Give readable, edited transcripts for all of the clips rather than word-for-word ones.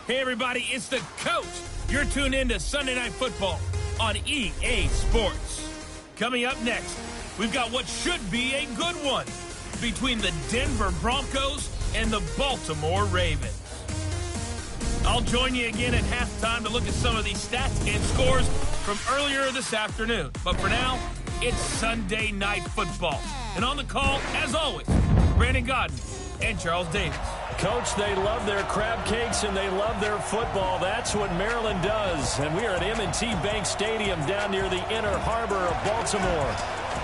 Hey, everybody, it's the coach. You're tuned in to Sunday Night Football on EA Sports. Coming up next, we've got what should be a good one between the Denver Broncos and the Baltimore Ravens. I'll join you again at halftime to look at some of these stats and scores from earlier this afternoon. But for now, it's Sunday Night Football. And on the call, as always, Brandon Godden and Charles Davis. Coach, they love their crab cakes and they love their football. That's what Maryland does. And we are at M&T Bank Stadium down near the inner harbor of Baltimore.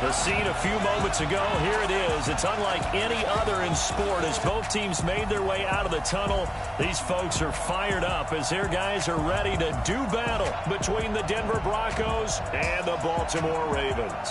The scene a few moments ago, here it is. It's unlike any other in sport as both teams made their way out of the tunnel. These folks are fired up as their guys are ready to do battle between the Denver Broncos and the Baltimore Ravens.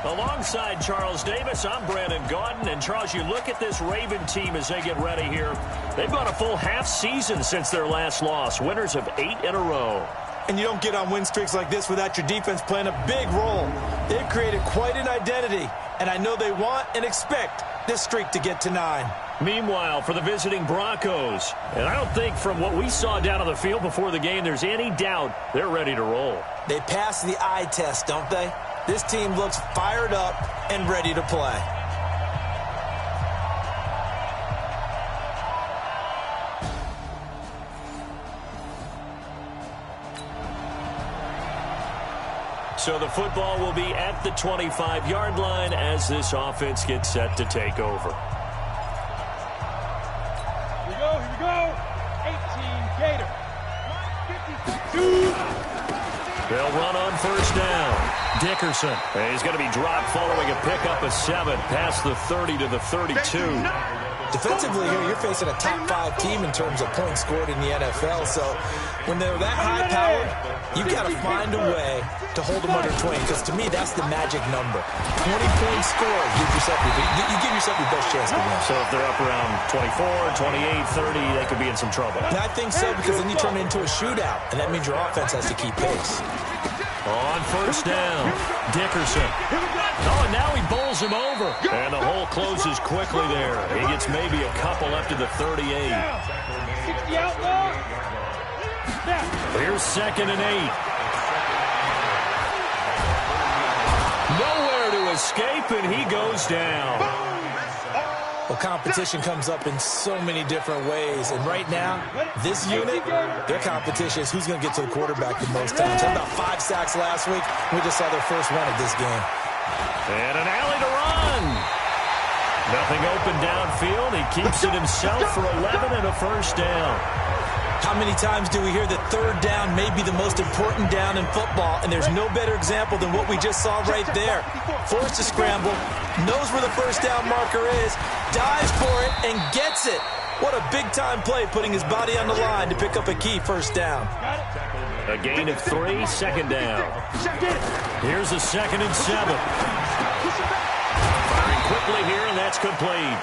Alongside Charles Davis, I'm Brandon Godden. And, Charles, you look at this Raven team as they get ready here. They've gone a full half season since their last loss, winners of 8 in a row. And you don't get on win streaks like this without your defense playing a big role. They've created quite an identity, and I know they want and expect this streak to get to 9. Meanwhile, for the visiting Broncos, and I don't think from what we saw down on the field before the game there's any doubt they're ready to roll. They pass the eye test, don't they? This team looks fired up and ready to play. So the football will be at the 25-yard line as this offense gets set to take over. Here we go. 18 Gator. 52. They'll run on first down. Dickerson. He's going to be dropped following a pickup of 7 past the 30 to the 32. Defensively here, you're facing a top 5 team in terms of points scored in the NFL. So when they're that high-powered, you got to find a way to hold them under 20. Because to me, that's the magic number. 20-point score. You give yourself your best chance to win. So if they're up around 24, 28, 30, they could be in some trouble. And I think so, because then you turn it into a shootout. And that means your offense has to keep pace. On first down, Dickerson. Oh, and now he bowls him over. And the hole closes quickly there. He gets maybe a couple up to the 38. 60 outlaw. Here's 2nd and 8. Nowhere to escape, and he goes down. Well, competition comes up in so many different ways. And right now, this unit, their competition is who's going to get to the quarterback the most times. Had about 5 sacks last week. We just saw their first one of this game. And an alley to run. Nothing open downfield. He keeps it himself for 11 and a first down. How many times do we hear that third down may be the most important down in football, and there's no better example than what we just saw right there. Forced to scramble, knows where the first down marker is, dives for it, and gets it. What a big-time play, putting his body on the line to pick up a key first down. A gain of 3, 2nd down. Here's a 2nd and 7. Firing quickly here, and that's complete.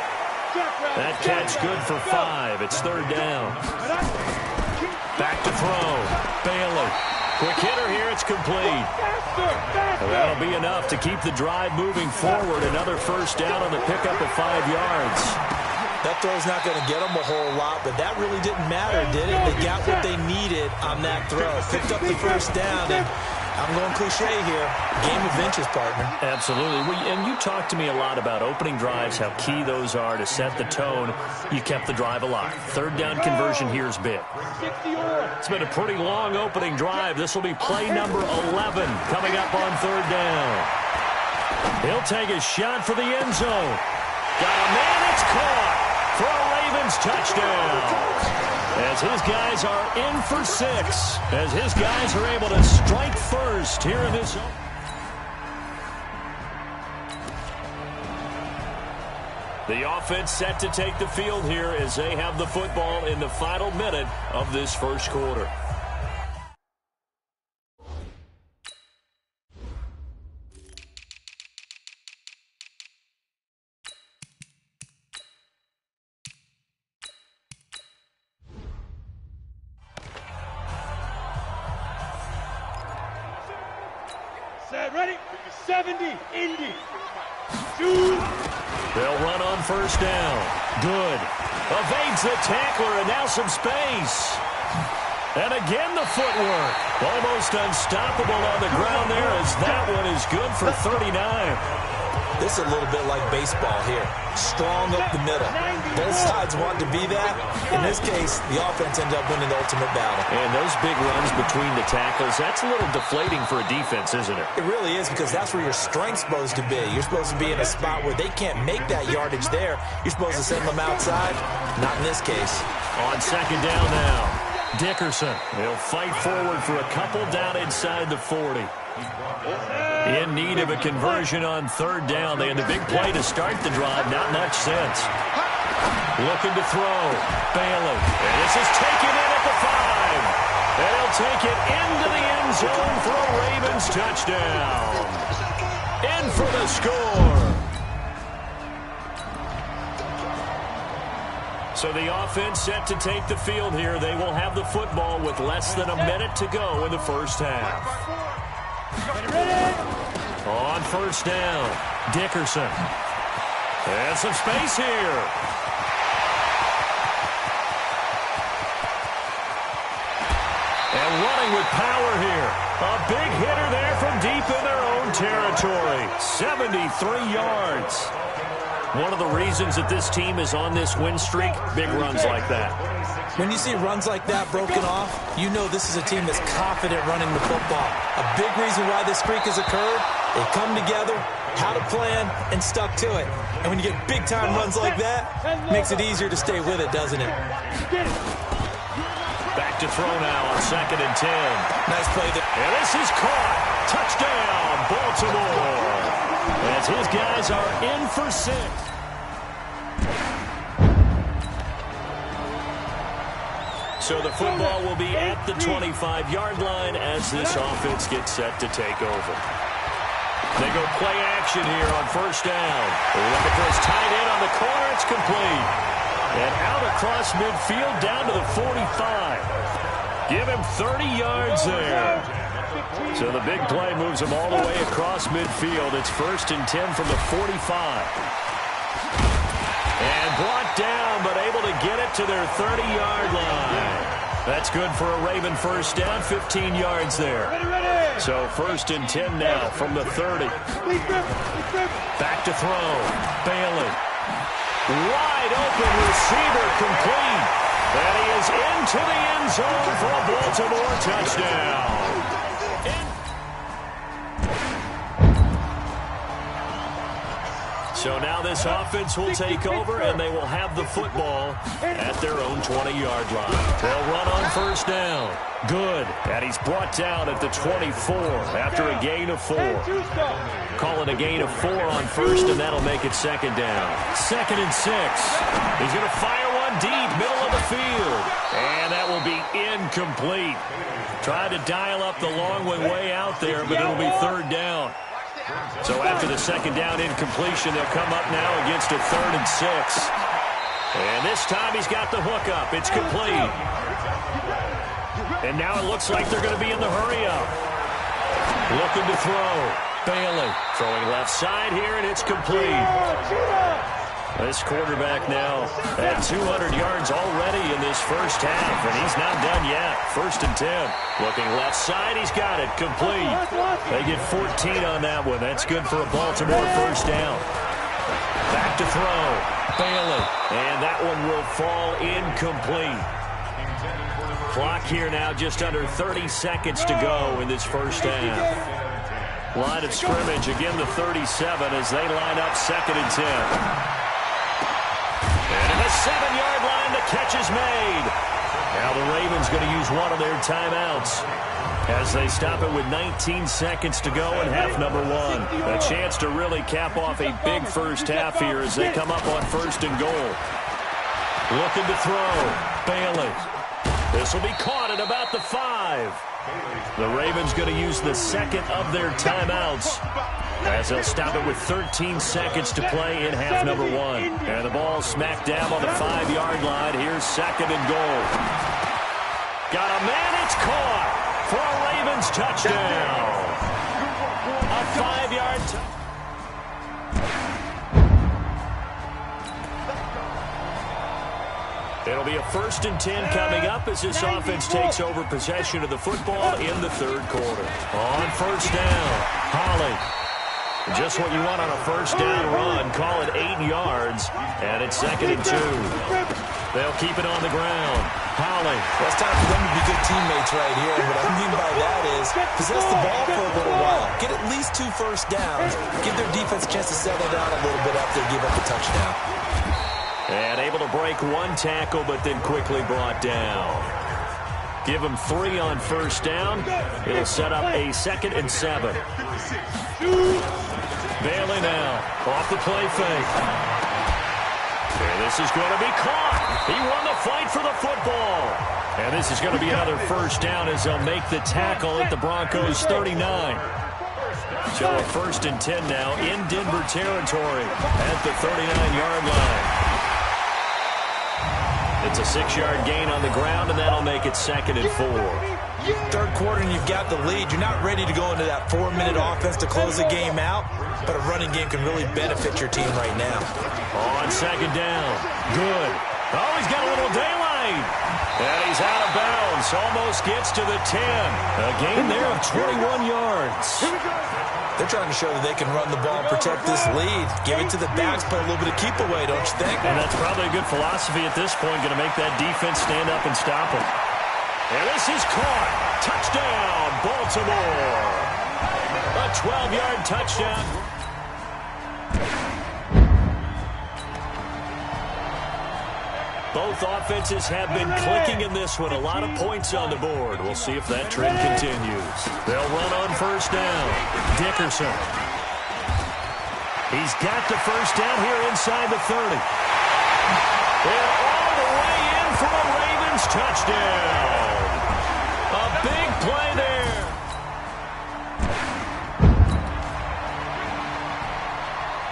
That catch good for 5. It's 3rd down. Back to throw. Bailey. Quick hitter here. It's complete. That'll be enough to keep the drive moving forward. Another first down on the pickup of 5 yards. That throw's not going to get them a whole lot, but that really didn't matter, did it? They got what they needed on that throw. Picked up the first down, and I'm going cliche here. Game of inches, partner. Absolutely. And you talked to me a lot about opening drives, how key those are to set the tone. You kept the drive alive. 3rd down conversion here is big. It's been a pretty long opening drive. This will be play number 11 coming up on 3rd down. He'll take a shot for the end zone. Got a man. It's caught for a Ravens touchdown. As his guys are in for 6. As his guys are able to strike first here in this. The offense set to take the field here as they have the football in the final minute of this first quarter. Set, ready? 70, Indy. 2. They'll run on first down. Good. Evades the tackler, and now some space. And again the footwork. Almost unstoppable on the ground there as that one is good for 39. This is a little bit like baseball here. Strong up the middle. Both sides want to be that. In this case, the offense ended up winning the ultimate battle. And those big runs between the tackles, that's a little deflating for a defense, isn't it? It really is, because that's where your strength's supposed to be. You're supposed to be in a spot where they can't make that yardage there. You're supposed to send them outside. Not in this case. On second down now, Dickerson. He'll fight forward for a couple down inside the 40. In need of a conversion on third down. They had the big play to start the drive. Not much sense. Looking to throw. Bailey. And this is taken in at the 5. And he'll take it into the end zone for a Ravens touchdown. In for the score. So the offense set to take the field here. They will have the football with less than a minute to go in the first half. On first down, Dickerson. And some space here. And running with power here. A big hitter there from deep in their own territory. 73 yards. One of the reasons that this team is on this win streak, big runs like that. When you see runs like that broken off, you know this is a team that's confident running the football. A big reason why this streak has occurred, they come together, how to plan, and stuck to it. And when you get big-time runs like that, makes it easier to stay with it, doesn't it? Back to throw now on second and 10. Nice play there. And this is caught. Touchdown, Baltimore. As his guys are in for 6. So the football will be at the 25-yard line as this offense gets set to take over. They go play action here on first down. Looking for his tight end on the corner. It's complete. And out across midfield down to the 45. Give him 30 yards there. So the big play moves them all the way across midfield. It's first and 10 from the 45. And brought down, but able to get it to their 30-yard line. That's good for a Raven first down, 15 yards there. So first and 10 now from the 30. Back to throw. Bailey. Wide open receiver, complete. And he is into the end zone for a Baltimore touchdown. So now this offense will take over, and they will have the football at their own 20-yard line. They'll run on first down. Good. And he's brought down at the 24 after a gain of 4. Call it a gain of 4 on first, and that'll make it second down. Second and 6. He's going to fire one deep, middle of the field. And that will be incomplete. Tried to dial up the long one way out there, but it'll be third down. So after the second down incompletion, they'll come up now against a third and 6. And this time he's got the hook up. It's complete. And now it looks like they're going to be in the hurry up. Looking to throw. Bailey throwing left side here, and it's complete. This quarterback now at 200 yards already in this first half, and he's not done yet. First and 10. Looking left side, he's got it. Complete. They get 14 on that one. That's good for a Baltimore first down. Back to throw. Bailey. And that one will fall incomplete. Clock here now just under 30 seconds to go in this first half. Line of scrimmage, again the 37 as they line up second and 10. And in the 7-yard line, the catch is made. Now the Ravens going to use one of their timeouts as they stop it with 19 seconds to go in half number 1. A chance to really cap off a big first half here as they come up on first and goal. Looking to throw. Bailey. This will be caught at about the 5. The Ravens going to use the second of their timeouts as they'll stop it with 13 seconds to play in half number 1. And the ball smack dab on the 5-yard line. Here's second and goal. Got a man, it's caught for a Ravens touchdown. A 5-yard touchdown. It'll be a 1st and 10 coming up as this offense takes over possession of the football in the 3rd quarter. On 1st down, Holly. Just what you want on a 1st down run. Call it 8 yards, and it's 2nd and 2. They'll keep it on the ground. Holly. Well, it's time for them to be good teammates right here. And what I mean by that is possess the ball for a little while. Get at least 2 first downs. Give their defense a chance to settle down a little bit after they give up a touchdown. And able to break 1 tackle, but then quickly brought down. Give them 3 on 1st down. It'll set up a 2nd and 7. Bailey now off the play fake. And this is going to be caught. He won the fight for the football. And this is going to be another 1st down as they'll make the tackle at the Broncos 39. So a 1st and 10 now in Denver territory at the 39-yard line. It's a 6-yard gain on the ground, and that'll make it 2nd and 4. 3rd quarter, and you've got the lead. You're not ready to go into that 4-minute offense to close the game out, but a running game can really benefit your team right now. On 2nd down. Good. Oh, he's got a little daylight. And he's out of bounds. Almost gets to the 10. A gain there of 21 yards. They're trying to show that they can run the ball and protect this lead. Give it to the backs, play a little bit of keep away, don't you think? And that's probably a good philosophy at this point, going to make that defense stand up and stop them. And this is caught. Touchdown, Baltimore. A 12-yard touchdown. Both offenses have been clicking in this one. A lot of points on the board. We'll see if that trend continues. They'll run on 1st down. Dickerson. He's got the 1st down here inside the 30. And all the way in for a Ravens touchdown. A big play there.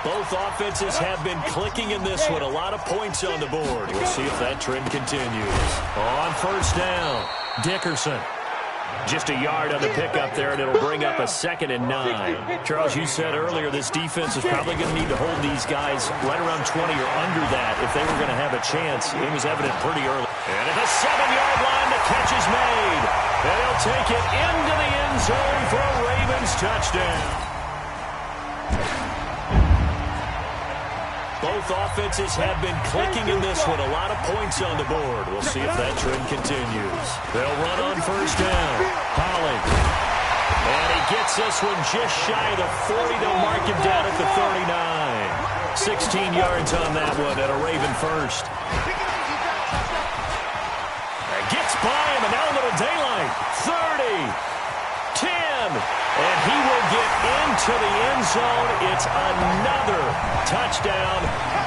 Both offenses have been clicking in this one. A lot of points on the board. We'll see if that trend continues. On 1st down, Dickerson. Just a yard on the pickup there, and it'll bring up a 2nd and 9. Charles, you said earlier this defense is probably going to need to hold these guys right around 20 or under that if they were going to have a chance. It was evident pretty early. And at the 7-yard line, the catch is made. And they'll take it into the end zone for a Ravens touchdown. Both offenses have been clicking in this one. A lot of points on the board. We'll see if that trend continues. They'll run on 1st down. Holly. And he gets this one just shy of the 40. They'll mark him down at the 39. 16 yards on that one at a Raven first. And gets by him, and now a little daylight. 30. 10. And he will get into the end zone. It's another touchdown.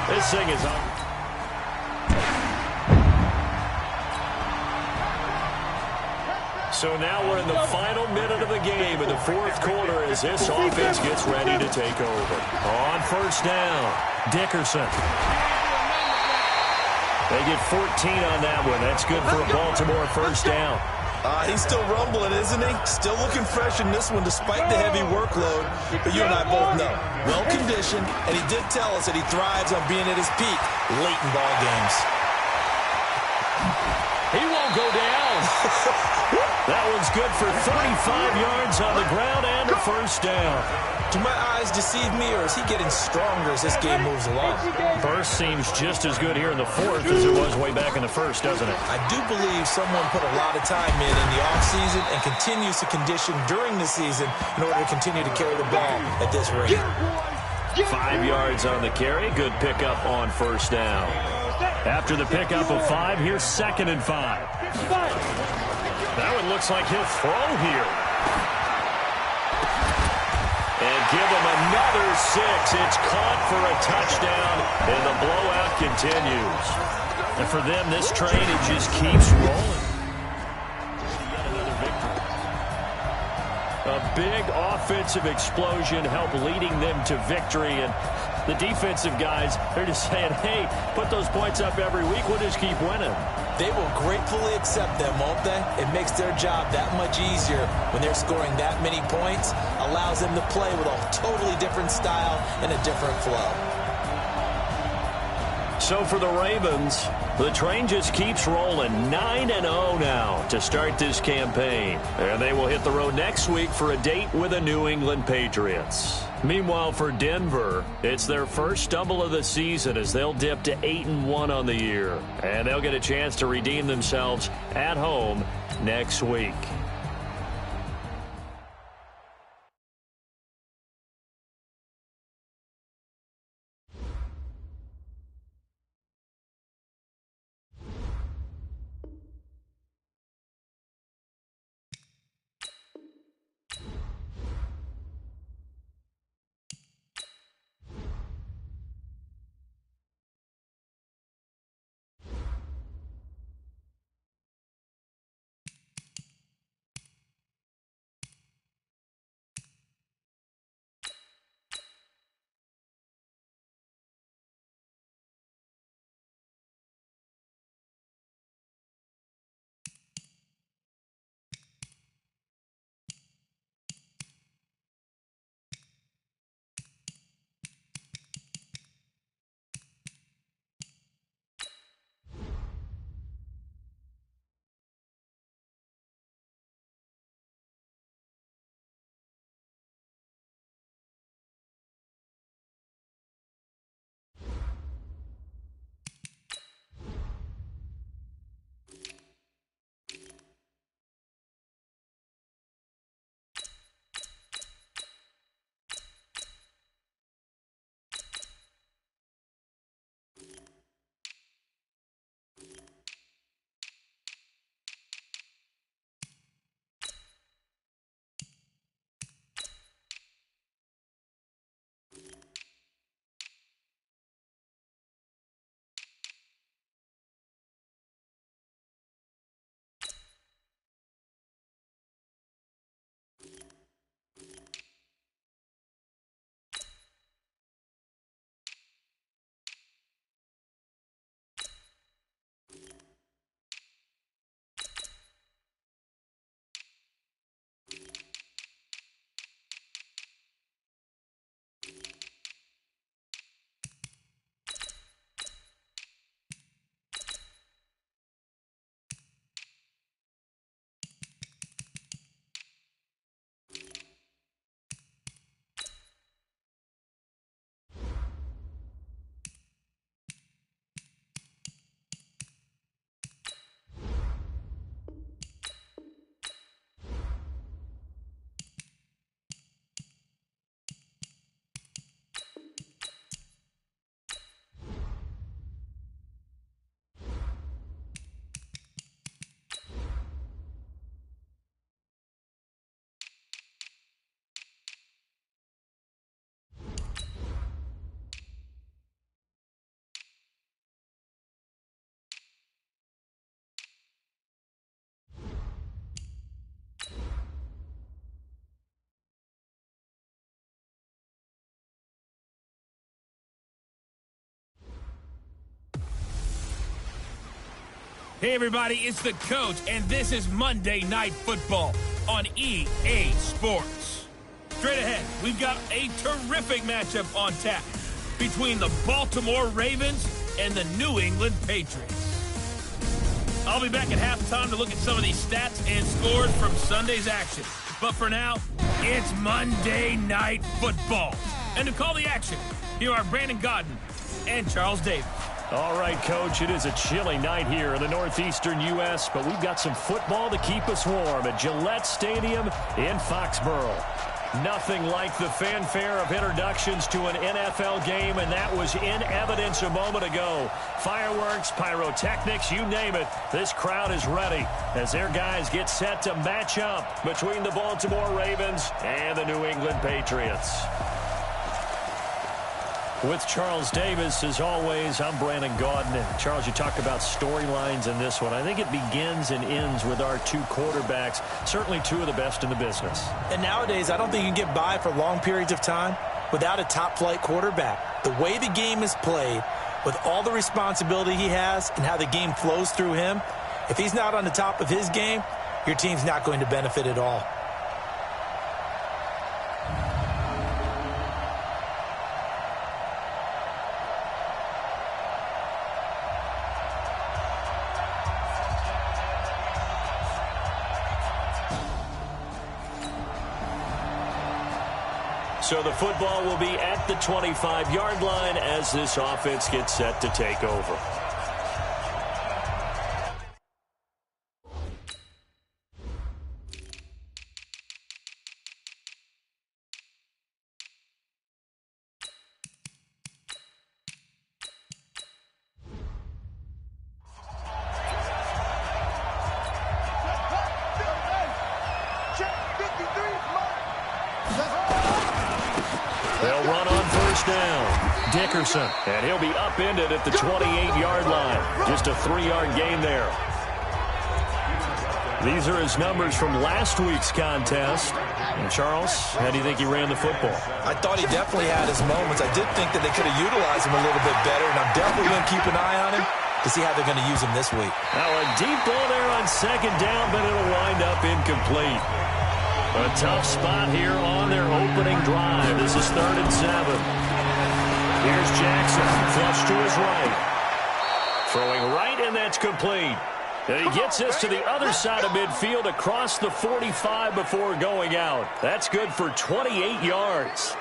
This thing is up. So now we're in the final minute of the game in the 4th quarter as this offense gets ready to take over. On 1st down, Dickerson. They get 14 on that one. That's good for a Baltimore 1st down. He's still rumbling, isn't he? Still looking fresh in this one despite the heavy workload. But you and I both know, well-conditioned, and he did tell us that he thrives on being at his peak late in ball games. He won't go down. That one's good for 35 yards on the ground and a 1st down. Do my eyes deceive me, or is he getting stronger as this game moves along? Burst seems just as good here in the 4th as it was way back in the 1st, doesn't it? I do believe someone put a lot of time in the offseason and continues to condition during the season in order to continue to carry the ball at this rate. 5 yards on the carry. Good pickup on 1st down. After the pickup of 5, here's 2nd and 5. That one looks like he'll throw here. And give him another 6. It's caught for a touchdown, and the blowout continues. And for them, this train, it just keeps rolling. Yet another victory. A big offensive explosion helped leading them to victory, and the defensive guys, they're just saying, hey, put those points up every week. We'll just keep winning. They will gratefully accept them, won't they? It makes their job that much easier when they're scoring that many points. Allows them to play with a totally different style and a different flow. So for the Ravens, the train just keeps rolling. 9-0 now to start this campaign. And they will hit the road next week for a date with the New England Patriots. Meanwhile, for Denver, it's their first stumble of the season as they'll dip to 8-1 on the year. And they'll get a chance to redeem themselves at home next week. Hey, everybody, it's the coach, and this is Monday Night Football on EA Sports. Straight ahead, we've got a terrific matchup on tap between the Baltimore Ravens and the New England Patriots. I'll be back at halftime to look at some of these stats and scores from Sunday's action. But for now, it's Monday Night Football. And to call the action, here are Brandon Godden and Charles Davis. All right, Coach, it is a chilly night here in the northeastern U.S., but we've got some football to keep us warm at Gillette Stadium in Foxborough. Nothing like the fanfare of introductions to an NFL game, and that was in evidence a moment ago. Fireworks, pyrotechnics, you name it. This crowd is ready as their guys get set to match up between the Baltimore Ravens and the New England Patriots. With Charles Davis, as always, I'm Brandon Gaudin. And Charles, you talk about storylines in this one. I think it begins and ends with our two quarterbacks, certainly two of the best in the business. And nowadays, I don't think you can get by for long periods of time without a top-flight quarterback. The way the game is played, with all the responsibility he has and how the game flows through him, if he's not on the top of his game, your team's not going to benefit at all. So the football will be at the 25-yard line as this offense gets set to take over. They'll run on first down. Dickerson, and he'll be upended at the 28-yard line. Just a 3-yard gain there. These are his numbers from last week's contest. And Charles, how do you think he ran the football? I thought he definitely had his moments. I did think that they could have utilized him a little bit better, and I'm definitely going to keep an eye on him to see how they're going to use him this week. Now a deep ball there on second down, but it'll wind up incomplete. A tough spot here on their opening drive. This is 3rd and 7. Here's Jackson, flush to his right. Throwing right, and that's complete. And he gets this to the other side of midfield across the 45 before going out. That's good for 28 yards.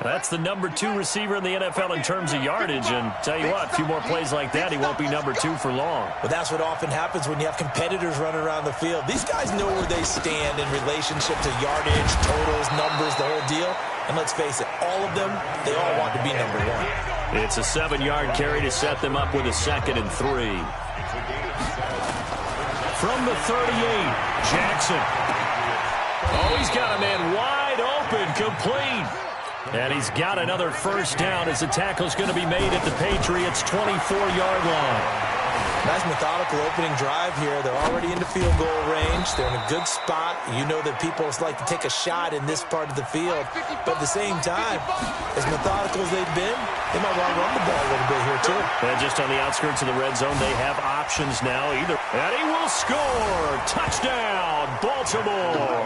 That's the number 2 receiver in the NFL in terms of yardage. And tell you what, a few more plays like that, he won't be number 2 for long. Well, that's what often happens when you have competitors running around the field. These guys know where they stand in relationship to yardage, totals, numbers, the whole deal. And let's face it, all of them, they all want to be number 1. It's a 7-yard carry to set them up with a 2nd and 3. From the 38, Jackson. Oh, he's got a man wide open, complete. And he's got another first down as the tackle's going to be made at the Patriots' 24-yard line. Nice methodical opening drive here. They're already into field goal range. They're in a good spot. You know that people like to take a shot in this part of the field. But at the same time, as methodical as they've been, they might want to run the ball a little bit here, too. And just on the outskirts of the red zone, they have options now either. And he will score. Touchdown, Baltimore.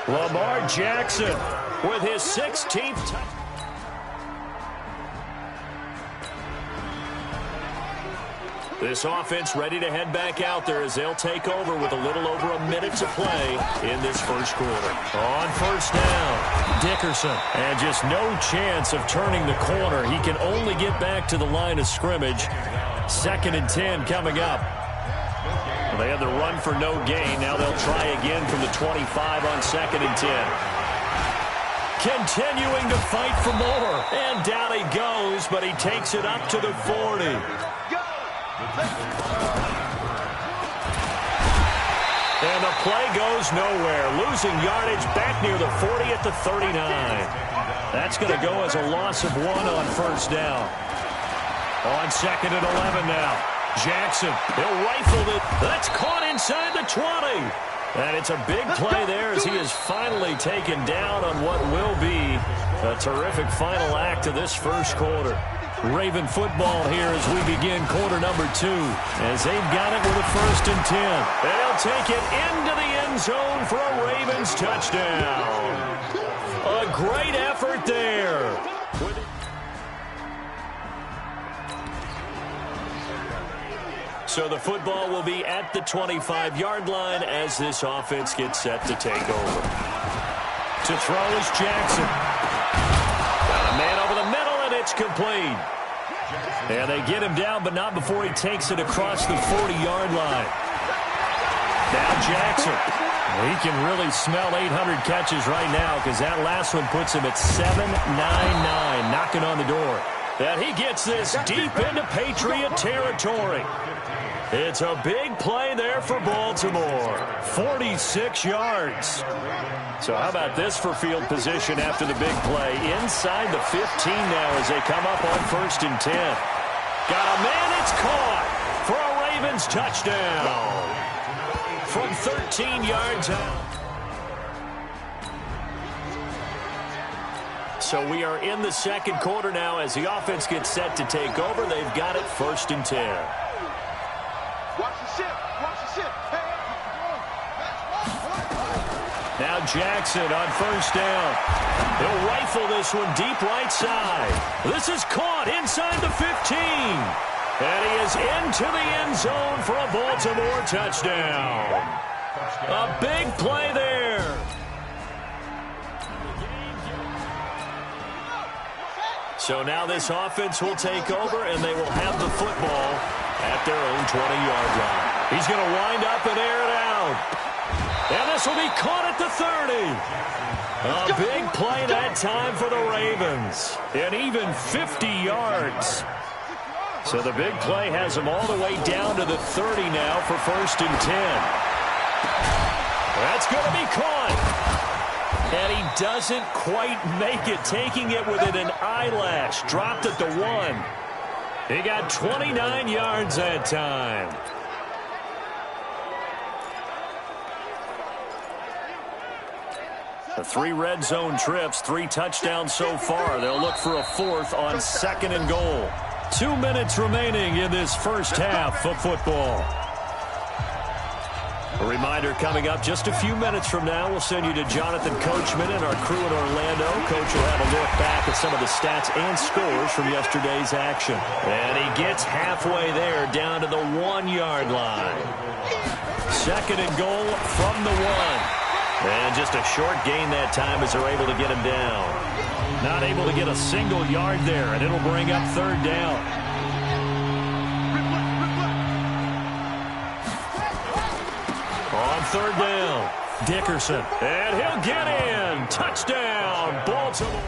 Lamar Jackson with his 16th touchdown. This offense ready to head back out there as they'll take over with a little over a minute to play in this first quarter. On first down, Dickerson. And just no chance of turning the corner. He can only get back to the line of scrimmage. 2nd and 10 coming up. They had the run for no gain. Now they'll try again from the 25 on 2nd and 10. Continuing to fight for more. And down he goes, but he takes it up to the 40. And the play goes nowhere. Losing yardage back near the 40 at the 39. That's going to go as a loss of 1 on first down. On 2nd and 11 now. Jackson, he'll rifle it. That's caught inside the 20. And it's a big play there as he is finally taken down on what will be a terrific final act of this first quarter. Raven football here as we begin quarter number 2 as they've got it with a 1st and 10. They'll take it into the end zone for a Ravens touchdown. A great effort there. So the football will be at the 25-yard line as this offense gets set to take over. To throw is Jackson. Got a man over the middle, and it's complete. And they get him down, but not before he takes it across the 40-yard line. Now Jackson. He can really smell 800 catches right now because that last one puts him at 799, knocking on the door. And he gets this deep into Patriot territory. It's a big play there for Baltimore. 46 yards. So how about this for field position after the big play? Inside the 15 now as they come up on 1st and 10. Got a man, it's caught for a Ravens touchdown. From 13 yards out. So we are in the second quarter now as the offense gets set to take over. They've got it 1st and 10. Watch the ship. Watch the ship. Now Jackson on 1st down. He'll rifle this one deep right side. This is caught inside the 15. And he is into the end zone for a Baltimore touchdown. A big play there. So now this offense will take over, and they will have the football at their own 20-yard line. He's going to wind up and air it out. And this will be caught at the 30. A big play that time for the Ravens. And even 50 yards. So the big play has them all the way down to the 30 now for 1st and 10. That's going to be caught. And he doesn't quite make it, taking it within an eyelash. Dropped at the 1. He got 29 yards that time. The 3 red zone trips, 3 touchdowns so far. They'll look for a 4th on 2nd and goal. 2 minutes remaining in this first half of football. A reminder coming up just a few minutes from now. We'll send you to Jonathan Coachman and our crew in Orlando. Coach will have a look back at some of the stats and scores from yesterday's action. And he gets halfway there, down to the 1-yard line. 2nd and goal from the 1. And just a short gain that time as they're able to get him down. Not able to get a single yard there, and it'll bring up 3rd down. On 3rd down, Dickerson. And he'll get in. Touchdown, Baltimore.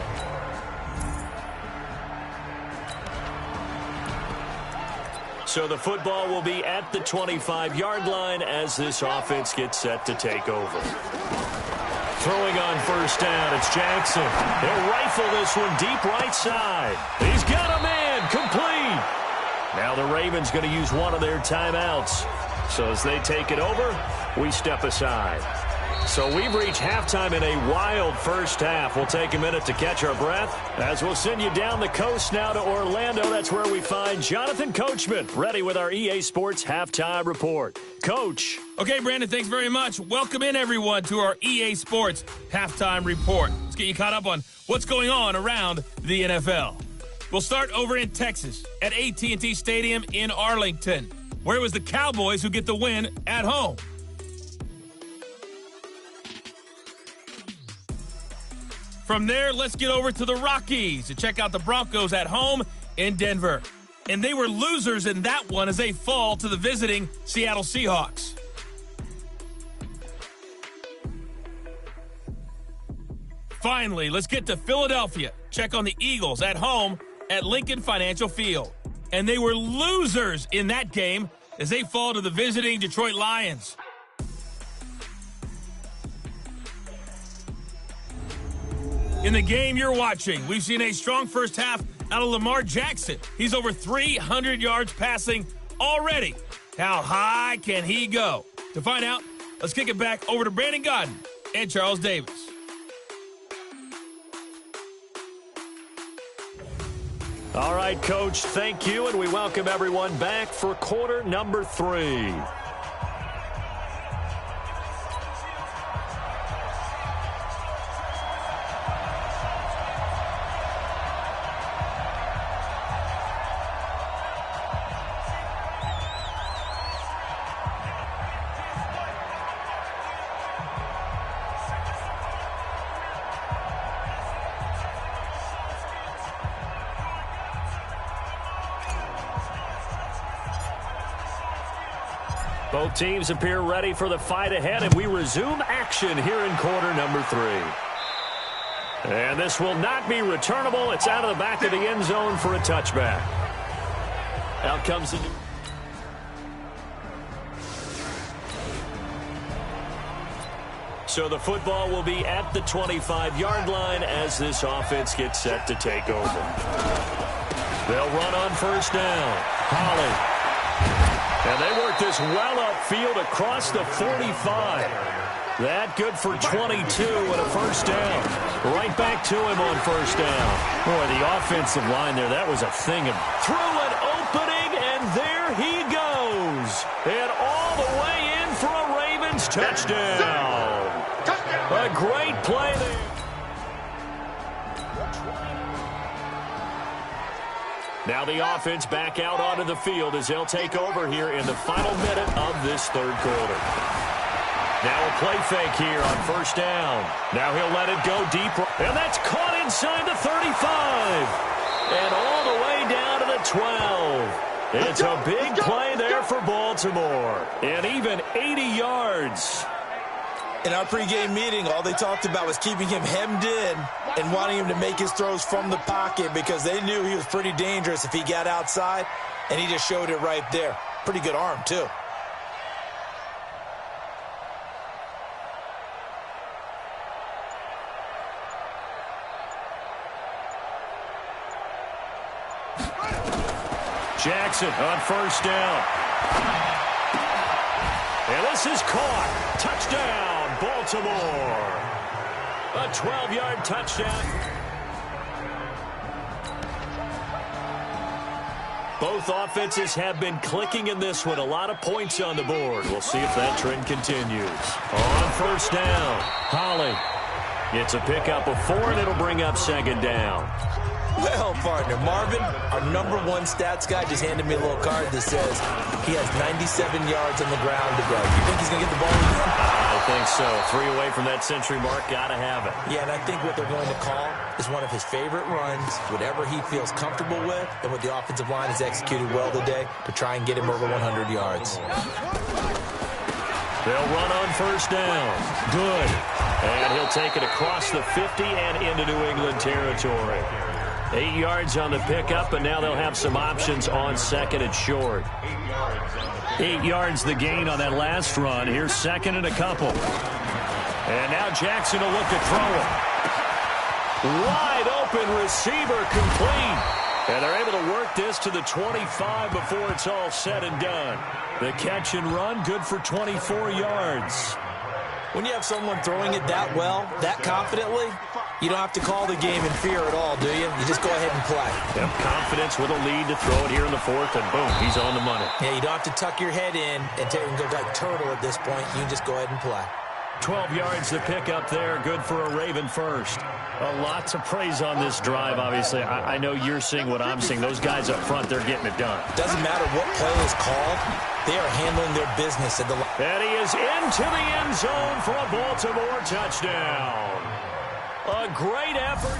So the football will be at the 25-yard line as this offense gets set to take over. Throwing on 1st down, it's Jackson. He'll rifle this one deep right side. He's got a man, complete. Now the Ravens going to use one of their timeouts. So as they take it over, we step aside. So we've reached halftime in a wild first half. We'll take a minute to catch our breath as we'll send you down the coast now to Orlando. That's where we find Jonathan Coachman, ready with our EA Sports Halftime Report. Coach. Okay, Brandon, thanks very much. Welcome in, everyone, to our EA Sports Halftime Report. Let's get you caught up on what's going on around the NFL. We'll start over in Texas at AT&T Stadium in Arlington, where it was the Cowboys who get the win at home. From there, let's get over to the Rockies to check out the Broncos at home in Denver. And they were losers in that one as they fall to the visiting Seattle Seahawks. Finally, let's get to Philadelphia. Check on the Eagles at home at Lincoln Financial Field. And they were losers in that game as they fall to the visiting Detroit Lions. In the game you're watching, we've seen a strong first half out of Lamar Jackson. He's over 300 yards passing already. How high can he go? To find out, let's kick it back over to Brandon Godden and Charles Davis. All right, Coach, thank you, and we welcome everyone back for quarter number 3. Both teams appear ready for the fight ahead, and we resume action here in quarter number 3. And this will not be returnable. It's out of the back of the end zone for a touchback. Out comes the... So the football will be at the 25-yard line as this offense gets set to take over. They'll run on first down. Holly. And they work this well upfield across the 45. That good for 22 and a first down. Right back to him on first down. Boy, the offensive line there, that was a thing of... Through an opening, and there he goes. And all the way in for a Ravens touchdown. A great play there. Now the offense back out onto the field as they'll take over here in the final minute of this third quarter. Now a play fake here on first down. Now he'll let it go deep. And that's caught inside the 35. And all the way down to the 12. It's a big play there for Baltimore. And even 80 yards. In our pregame meeting, all they talked about was keeping him hemmed in and wanting him to make his throws from the pocket because they knew he was pretty dangerous if he got outside, and he just showed it right there. Pretty good arm, too. Jackson on first down. And this is caught. Touchdown, Baltimore. A 12-yard touchdown. Both offenses have been clicking in this one. A lot of points on the board. We'll see if that trend continues. On first down, Holly. It's a pickup of 4, and it'll bring up second down. Well, partner, Marvin, our #1 stats guy, just handed me a little card that says he has 97 yards on the ground today. You think he's going to get the ball again? I think so. 3 away from that century mark. Got to have it. Yeah, and I think what they're going to call is one of his favorite runs, whatever he feels comfortable with, and what the offensive line has executed well today to try and get him over 100 yards. They'll run on first down. Good. And he'll take it across the 50 and into New England territory. 8 yards on the pickup, and now they'll have some options on second and short. 8 yards the gain on that last run. Here's second and a couple. And now Jackson will look to throw it. Wide open receiver complete. And they're able to work this to the 25 before it's all said and done. The catch and run, good for 24 yards. When you have someone throwing it that well, that confidently, you don't have to call the game in fear at all, do you? You just go ahead and play. Yep, confidence with a lead to throw it here in the 4th, and boom, he's on the money. Yeah, you don't have to tuck your head in and go like turtle at this point. You can just go ahead and play. 12 yards to pick up there, good for a Raven first. A lot to praise on this drive, obviously. I know you're seeing what I'm seeing. Those guys up front, they're getting it done. Doesn't matter what play is called. They are handling their business at the line. And he is into the end zone for a Baltimore touchdown. A great effort.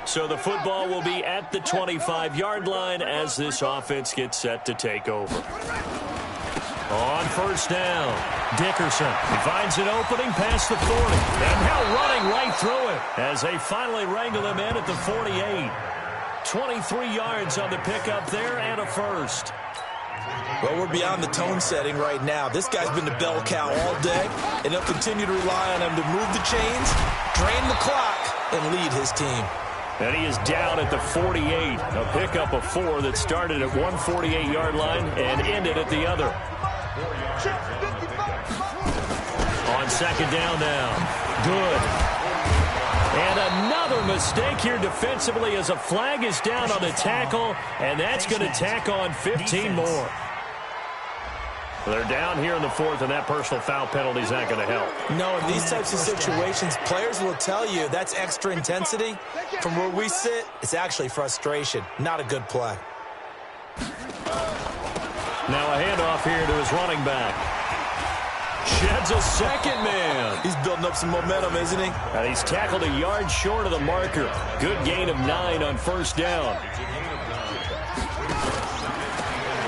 So the football will be at the 25-yard line as this offense gets set to take over. On first down, Dickerson. He finds an opening past the 40. And now running right through it as they finally wrangle him in at the 48. 23 yards on the pickup there and a first. Well, we're beyond the tone setting right now. This guy's been the bell cow all day, and they'll continue to rely on him to move the chains, drain the clock, and lead his team. And he is down at the 48. A pickup of 4 that started at one 48-yard line and ended at the other. On second down now. Good. And another mistake here defensively as a flag is down on the tackle, and that's going to tack on 15 more. They're down here in the 4th, and that personal foul penalty is not going to help. No, in these types of situations, players will tell you that's extra intensity. From where we sit, it's actually frustration. Not a good play. Now a handoff here to his running back. Sheds a second man. He's building up some momentum, isn't he? And he's tackled a yard short of the marker. Good gain of 9 on first down.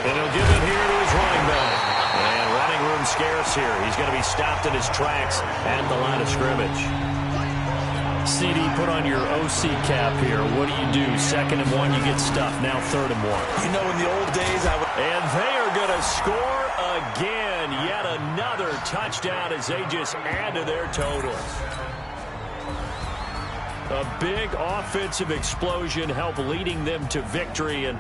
And he'll give it here to his running back. And running room scarce here. He's going to be stopped in his tracks at the line of scrimmage. CD, put on your OC cap here. What do? 2nd and 1, you get stuffed. Now 3rd and 1. You know, in the old days, I would... And they are going to score again. Yet another touchdown as they just add to their totals. A big offensive explosion helped leading them to victory. And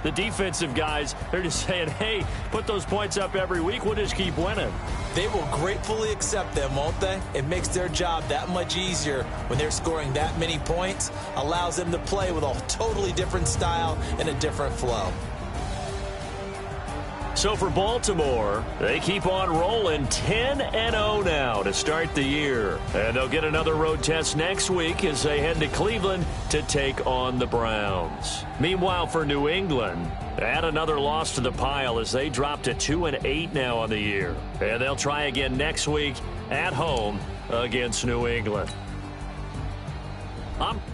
the defensive guys, they're just saying, hey, put those points up every week. We'll just keep winning. They will gratefully accept them, won't they? It makes their job that much easier when they're scoring that many points. Allows them to play with a totally different style and a different flow. So for Baltimore, they keep on rolling 10-0 now to start the year. And they'll get another road test next week as they head to Cleveland to take on the Browns. Meanwhile, for New England, add another loss to the pile as they drop to 2-8 now on the year. And they'll try again next week at home against New England. I'm